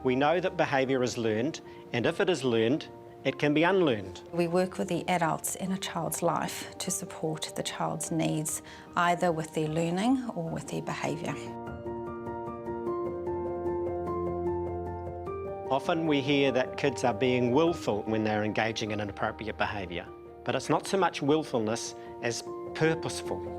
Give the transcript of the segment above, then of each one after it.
We know that behaviour is learned, and if it is learned, it can be unlearned. We work with the adults in a child's life to support the child's needs, either with their learning or with their behaviour. Often we hear that kids are being willful when they're engaging in inappropriate behaviour, but it's not so much willfulness as purposeful.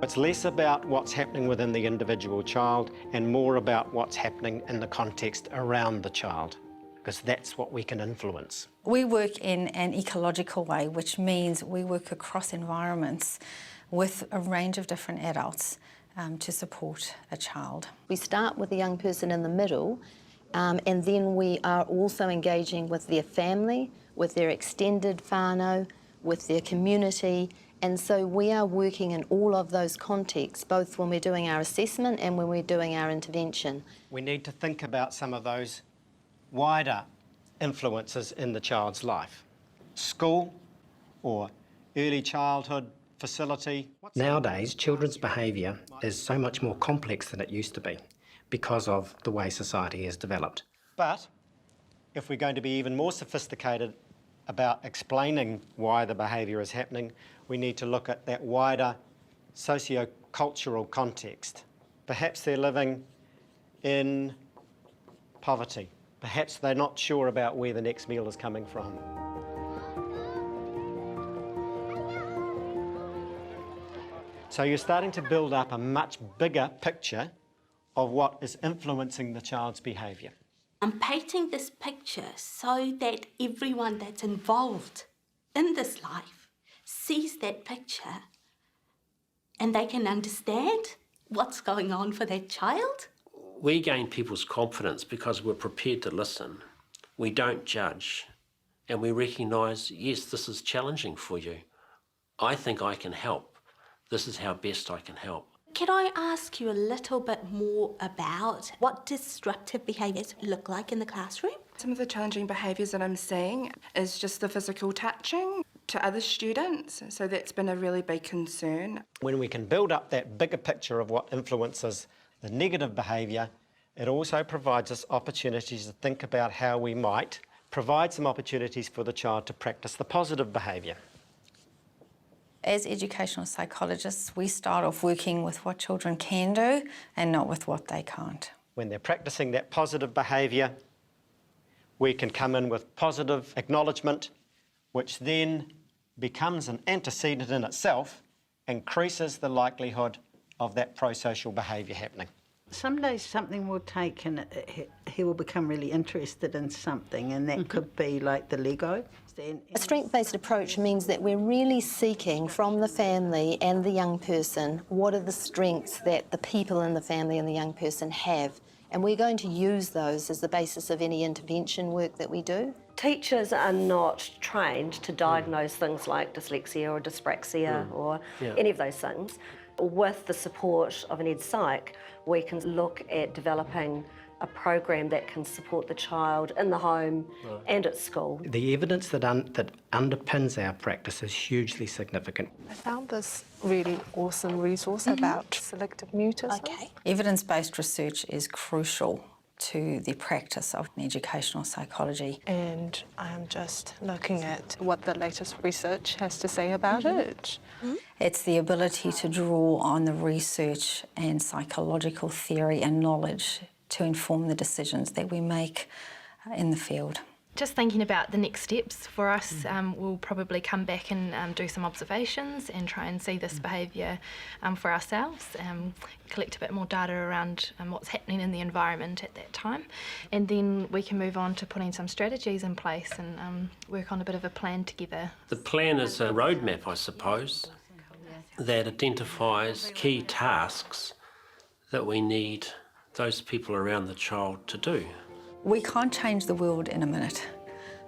It's less about what's happening within the individual child and more about what's happening in the context around the child, because that's what we can influence. We work in an ecological way, which means we work across environments with a range of different adults to support a child. We start with the young person in the middle, and then we are also engaging with their family, with their extended whānau, with their community, and so we are working in all of those contexts, both when we're doing our assessment and when we're doing our intervention. We need to think about some of those wider influences in the child's life. School or early childhood facility. Nowadays, children's behaviour is so much more complex than it used to be because of the way society has developed. But if we're going to be even more sophisticated about explaining why the behaviour is happening, we need to look at that wider socio-cultural context. Perhaps they're living in poverty. Perhaps they're not sure about where the next meal is coming from. So you're starting to build up a much bigger picture of what is influencing the child's behaviour. I'm painting this picture so that everyone that's involved in this life sees that picture and they can understand what's going on for that child. We gain people's confidence because we're prepared to listen. We don't judge, and we recognise, yes, this is challenging for you. I think I can help. This is how best I can help. Can I ask you a little bit more about what disruptive behaviours look like in the classroom? Some of the challenging behaviours that I'm seeing is just the physical touching to other students, so that's been a really big concern. When we can build up that bigger picture of what influences the negative behaviour, it also provides us opportunities to think about how we might provide some opportunities for the child to practice the positive behaviour. As educational psychologists, we start off working with what children can do and not with what they can't. When they're practicing that positive behaviour, we can come in with positive acknowledgement, which then becomes an antecedent in itself, increases the likelihood of that pro-social behaviour happening. Some days something will take and he will become really interested in something, and that could be like the Lego. A strength-based approach means that we're really seeking from the family and the young person what are the strengths that the people in the family and the young person have, and we're going to use those as the basis of any intervention work that we do. Teachers are not trained to diagnose things like dyslexia or dyspraxia or any of those things. With the support of an Ed Psych, we can look at developing a program that can support the child in the home and at school. The evidence that underpins our practice is hugely significant. I found this really awesome resource about selective mutism. Okay. Evidence-based research is crucial to the practice of educational psychology. And I'm just looking at what the latest research has to say about it. It's the ability to draw on the research and psychological theory and knowledge to inform the decisions that we make in the field. Just thinking about the next steps for us, we'll probably come back and do some observations and try and see this behaviour for ourselves, collect a bit more data around what's happening in the environment at that time, and then we can move on to putting some strategies in place and work on a bit of a plan together. The plan is a roadmap, I suppose, that identifies key tasks that we need those people around the child to do. We can't change the world in a minute,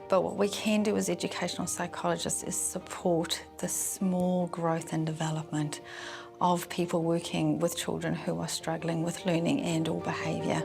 but what we can do as educational psychologists is support the small growth and development of people working with children who are struggling with learning and/or behaviour.